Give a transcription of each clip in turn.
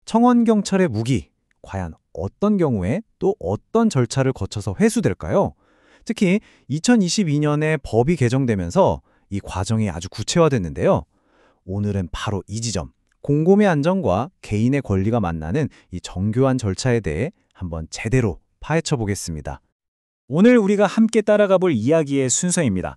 청원경찰의 무기, 과연 어떤 경우에 또 어떤 절차를 거쳐서 회수될까요? 특히 2022년에 법이 개정되면서 이 과정이 아주 구체화됐는데요. 오늘은 바로 이 지점, 공공의 안전과 개인의 권리가 만나는 이 정교한 절차에 대해 한번 제대로 파헤쳐 보겠습니다. 오늘 우리가 함께 따라가 볼 이야기의 순서입니다.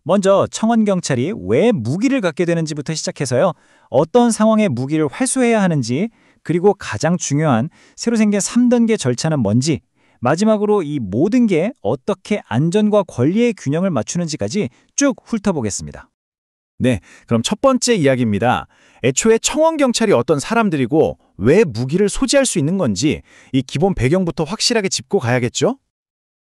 먼저 청원경찰이 왜 무기를 갖게 되는지부터 시작해서요. 어떤 상황에 무기를 회수해야 하는지, 그리고 가장 중요한 새로 생긴 3단계 절차는 뭔지, 마지막으로 이 모든 게 어떻게 안전과 권리의 균형을 맞추는지까지 쭉 훑어보겠습니다. 네, 그럼 첫 번째 이야기입니다. 애초에 청원경찰이 어떤 사람들이고 왜 무기를 소지할 수 있는 건지 이 기본 배경부터 확실하게 짚고 가야겠죠?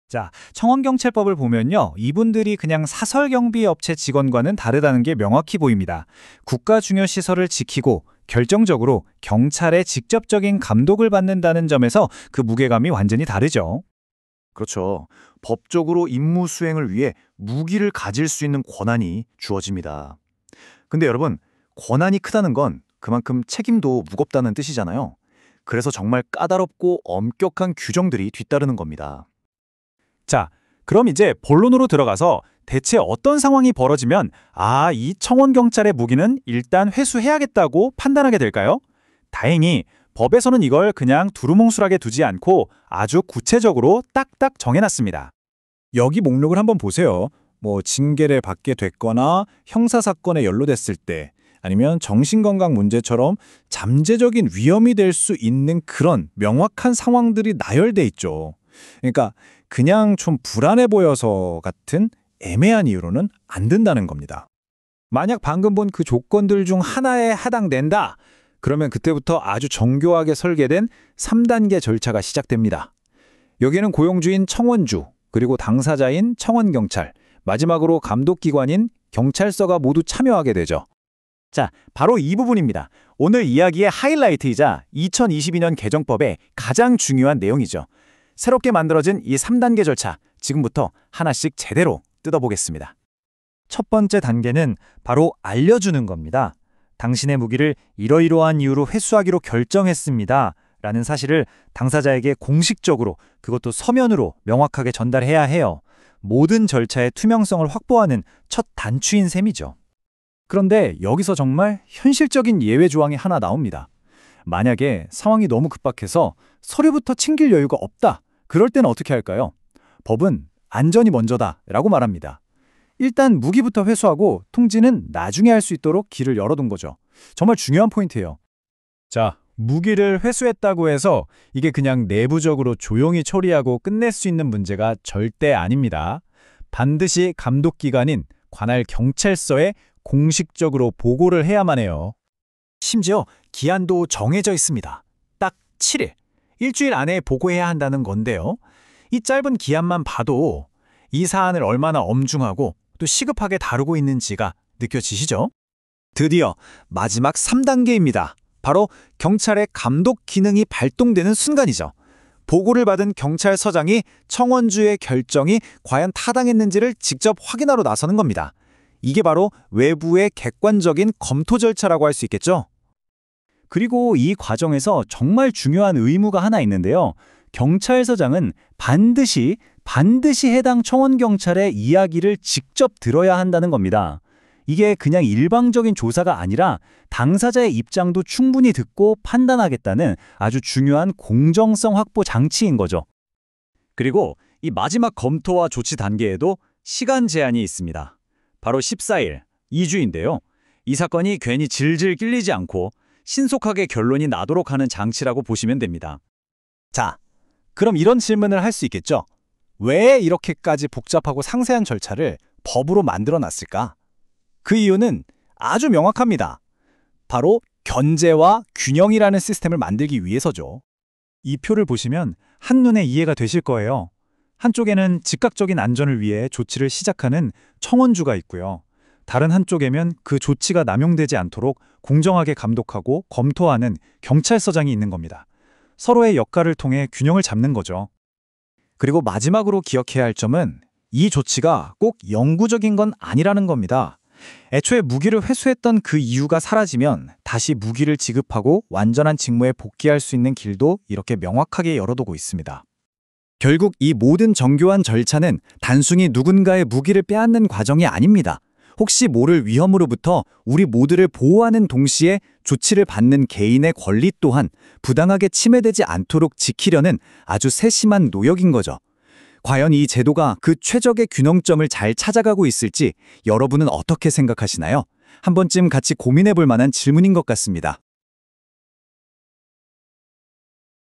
자, 청원경찰법을 보면요. 이분들이 그냥 사설경비업체 직원과는 다르다는 게 명확히 보입니다. 국가 중요 시설을 지키고 결정적으로 경찰의 직접적인 감독을 받는다는 점에서 그 무게감이 완전히 다르죠. 그렇죠. 법적으로 임무 수행을 위해 무기를 가질 수 있는 권한이 주어집니다. 근데 여러분, 권한이 크다는 건 그만큼 책임도 무겁다는 뜻이잖아요. 그래서 정말 까다롭고 엄격한 규정들이 뒤따르는 겁니다. 자, 그럼 이제 본론으로 들어가서 대체 어떤 상황이 벌어지면 이 청원경찰의 무기는 일단 회수해야겠다고 판단하게 될까요? 다행히 법에서는 이걸 그냥 두루뭉술하게 두지 않고 아주 구체적으로 딱딱 정해놨습니다. 여기 목록을 한번 보세요. 징계를 받게 됐거나 형사사건에 연루됐을 때, 아니면 정신건강 문제처럼 잠재적인 위험이 될 수 있는 그런 명확한 상황들이 나열돼 있죠. 그러니까 그냥 좀 불안해 보여서 같은 애매한 이유로는 안 된다는 겁니다. 만약 방금 본 그 조건들 중 하나에 해당된다, 그러면 그때부터 아주 정교하게 설계된 3단계 절차가 시작됩니다. 여기에는 고용주인 청원주, 그리고 당사자인 청원경찰, 마지막으로 감독기관인 경찰서가 모두 참여하게 되죠. 자, 바로 이 부분입니다. 오늘 이야기의 하이라이트이자 2022년 개정법의 가장 중요한 내용이죠. 새롭게 만들어진 이 3단계 절차, 지금부터 하나씩 제대로 뜯어보겠습니다. 첫 번째 단계는 바로 알려주는 겁니다. 당신의 무기를 이러이러한 이유로 회수하기로 결정했습니다. 라는 사실을 당사자에게 공식적으로, 그것도 서면으로 명확하게 전달해야 해요. 모든 절차의 투명성을 확보하는 첫 단추인 셈이죠. 그런데 여기서 정말 현실적인 예외 조항이 하나 나옵니다. 만약에 상황이 너무 급박해서 서류부터 챙길 여유가 없다. 그럴 때는 어떻게 할까요? 법은 안전이 먼저다 라고 말합니다. 일단 무기부터 회수하고 통지는 나중에 할 수 있도록 길을 열어둔 거죠. 정말 중요한 포인트예요. 자, 무기를 회수했다고 해서 이게 그냥 내부적으로 조용히 처리하고 끝낼 수 있는 문제가 절대 아닙니다. 반드시 감독기관인 관할 경찰서에 공식적으로 보고를 해야만 해요. 심지어 기한도 정해져 있습니다. 딱 7일, 일주일 안에 보고해야 한다는 건데요. 이 짧은 기한만 봐도 이 사안을 얼마나 엄중하고 또 시급하게 다루고 있는지가 느껴지시죠? 드디어 마지막 3단계입니다. 바로 경찰의 감독 기능이 발동되는 순간이죠. 보고를 받은 경찰서장이 청원주의 결정이 과연 타당했는지를 직접 확인하러 나서는 겁니다. 이게 바로 외부의 객관적인 검토 절차라고 할 수 있겠죠? 그리고 이 과정에서 정말 중요한 의무가 하나 있는데요. 경찰서장은 반드시 해당 청원경찰의 이야기를 직접 들어야 한다는 겁니다. 이게 그냥 일방적인 조사가 아니라 당사자의 입장도 충분히 듣고 판단하겠다는 아주 중요한 공정성 확보 장치인 거죠. 그리고 이 마지막 검토와 조치 단계에도 시간 제한이 있습니다. 바로 14일, 2주인데요. 이 사건이 괜히 질질 끌리지 않고 신속하게 결론이 나도록 하는 장치라고 보시면 됩니다. 자, 그럼 이런 질문을 할 수 있겠죠? 왜 이렇게까지 복잡하고 상세한 절차를 법으로 만들어 놨을까? 그 이유는 아주 명확합니다. 바로 견제와 균형이라는 시스템을 만들기 위해서죠. 이 표를 보시면 한눈에 이해가 되실 거예요. 한쪽에는 즉각적인 안전을 위해 조치를 시작하는 청원주가 있고요. 다른 한쪽에면 그 조치가 남용되지 않도록 공정하게 감독하고 검토하는 경찰서장이 있는 겁니다. 서로의 역할을 통해 균형을 잡는 거죠. 그리고 마지막으로 기억해야 할 점은 이 조치가 꼭 영구적인 건 아니라는 겁니다. 애초에 무기를 회수했던 그 이유가 사라지면 다시 무기를 지급하고 완전한 직무에 복귀할 수 있는 길도 이렇게 명확하게 열어두고 있습니다. 결국 이 모든 정교한 절차는 단순히 누군가의 무기를 빼앗는 과정이 아닙니다. 혹시 모를 위험으로부터 우리 모두를 보호하는 동시에 조치를 받는 개인의 권리 또한 부당하게 침해되지 않도록 지키려는 아주 세심한 노력인 거죠. 과연 이 제도가 그 최적의 균형점을 잘 찾아가고 있을지 여러분은 어떻게 생각하시나요? 한 번쯤 같이 고민해 볼 만한 질문인 것 같습니다.